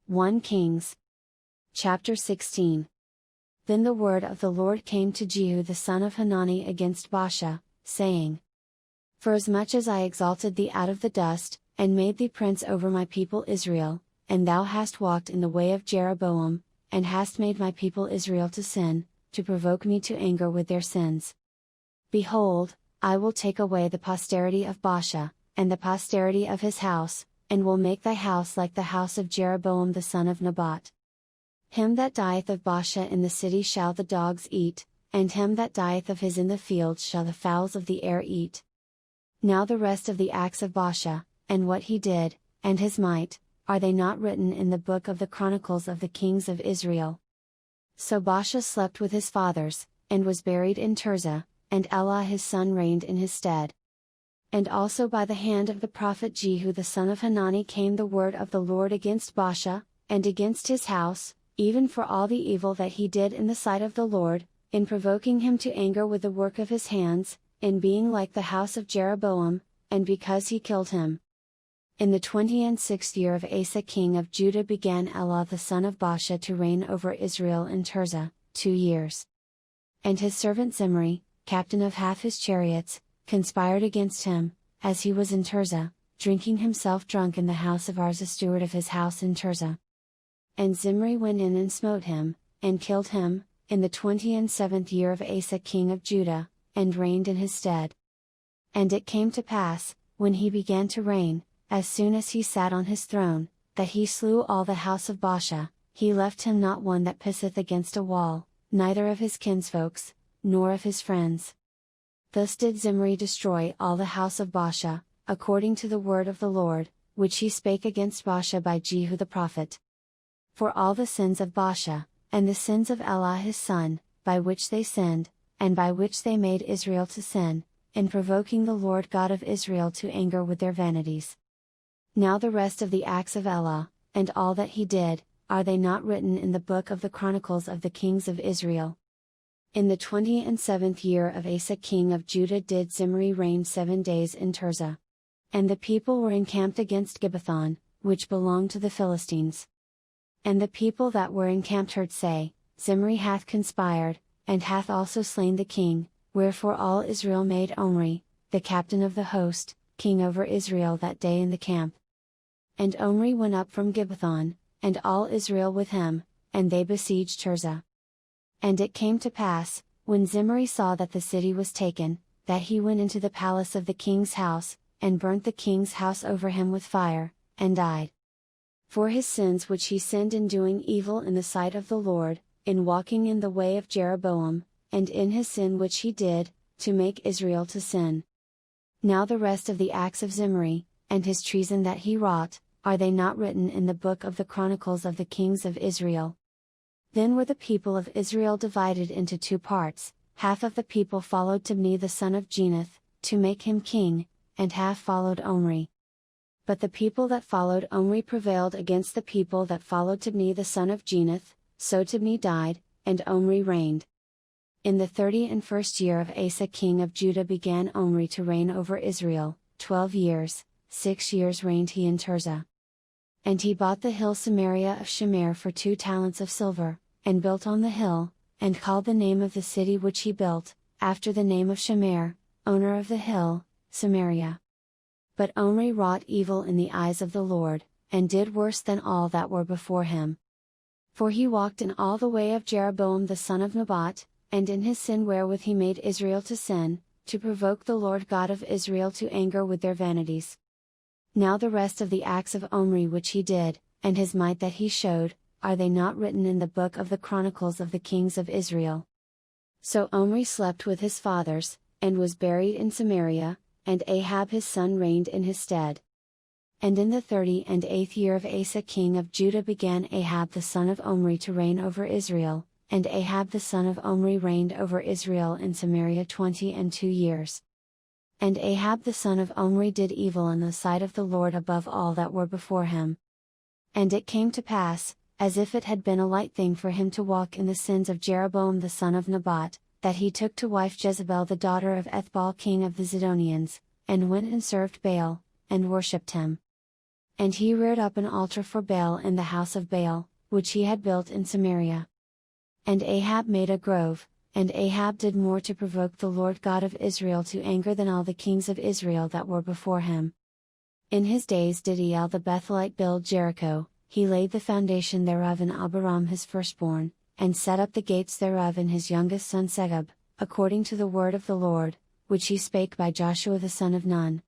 1 Kings. Chapter 16. Then the word of the Lord came to Jehu the son of Hanani against Baasha, saying, Forasmuch as I exalted thee out of the dust, and made thee prince over my people Israel, and thou hast walked in the way of Jeroboam, and hast made my people Israel to sin, to provoke me to anger with their sins. Behold, I will take away the posterity of Baasha, and the posterity of his house, and will make thy house like the house of Jeroboam the son of Nebat. Him that dieth of Baasha in the city shall the dogs eat, and him that dieth of his in the fields shall the fowls of the air eat. Now the rest of the acts of Baasha, and what he did, and his might, are they not written in the book of the chronicles of the kings of Israel? So Baasha slept with his fathers, and was buried in Tirzah, and Elah his son reigned in his stead. And also by the hand of the prophet Jehu the son of Hanani came the word of the Lord against Baasha, and against his house, even for all the evil that he did in the sight of the Lord, in provoking him to anger with the work of his hands, in being like the house of Jeroboam, and because he killed him. In the 26th year of Asa king of Judah began Elah the son of Baasha to reign over Israel in Tirzah, 2 years. And his servant Zimri, captain of half his chariots, conspired against him, as he was in Tirzah, drinking himself drunk in the house of Arza steward of his house in Tirzah. And Zimri went in and smote him, and killed him, in the 27th year of Asa king of Judah, and reigned in his stead. And it came to pass, when he began to reign, as soon as he sat on his throne, that he slew all the house of Baasha, he left him not one that pisseth against a wall, neither of his kinsfolks, nor of his friends. Thus did Zimri destroy all the house of Baasha, according to the word of the Lord, which he spake against Baasha by Jehu the prophet. For all the sins of Baasha, and the sins of Elah his son, by which they sinned, and by which they made Israel to sin, in provoking the Lord God of Israel to anger with their vanities. Now the rest of the acts of Elah, and all that he did, are they not written in the book of the chronicles of the kings of Israel? In the 27th year of Asa king of Judah did Zimri reign 7 days in Tirzah. And the people were encamped against Gibbethon, which belonged to the Philistines. And the people that were encamped heard say, Zimri hath conspired, and hath also slain the king, wherefore all Israel made Omri, the captain of the host, king over Israel that day in the camp. And Omri went up from Gibbethon, and all Israel with him, and they besieged Tirzah. And it came to pass, when Zimri saw that the city was taken, that he went into the palace of the king's house, and burnt the king's house over him with fire, and died. For his sins which he sinned in doing evil in the sight of the Lord, in walking in the way of Jeroboam, and in his sin which he did, to make Israel to sin. Now the rest of the acts of Zimri, and his treason that he wrought, are they not written in the book of the chronicles of the kings of Israel? Then were the people of Israel divided into 2 parts, half of the people followed Tibni the son of Genath, to make him king, and half followed Omri. But the people that followed Omri prevailed against the people that followed Tibni the son of Genath, so Tibni died, and Omri reigned. In the 31st year of Asa king of Judah began Omri to reign over Israel, 12 years, 6 years reigned he in Tirzah. And he bought the hill Samaria of Shemer for 2 talents of silver, and built on the hill, and called the name of the city which he built, after the name of Shemer, owner of the hill, Samaria. But Omri wrought evil in the eyes of the Lord, and did worse than all that were before him. For he walked in all the way of Jeroboam the son of Nebat, and in his sin wherewith he made Israel to sin, to provoke the Lord God of Israel to anger with their vanities. Now the rest of the acts of Omri which he did, and his might that he showed, are they not written in the book of the chronicles of the kings of Israel? So Omri slept with his fathers, and was buried in Samaria, and Ahab his son reigned in his stead. And in the 38th year of Asa king of Judah began Ahab the son of Omri to reign over Israel, and Ahab the son of Omri reigned over Israel in Samaria 22 years. And Ahab the son of Omri did evil in the sight of the Lord above all that were before him. And it came to pass, as if it had been a light thing for him to walk in the sins of Jeroboam the son of Nebat, that he took to wife Jezebel the daughter of Ethbaal king of the Zidonians, and went and served Baal, and worshipped him. And he reared up an altar for Baal in the house of Baal, which he had built in Samaria. And Ahab made a grove, and Ahab did more to provoke the Lord God of Israel to anger than all the kings of Israel that were before him. In his days did Eel the Bethelite build Jericho, he laid the foundation thereof in Abiram his firstborn, and set up the gates thereof in his youngest son Segub, according to the word of the Lord, which he spake by Joshua the son of Nun,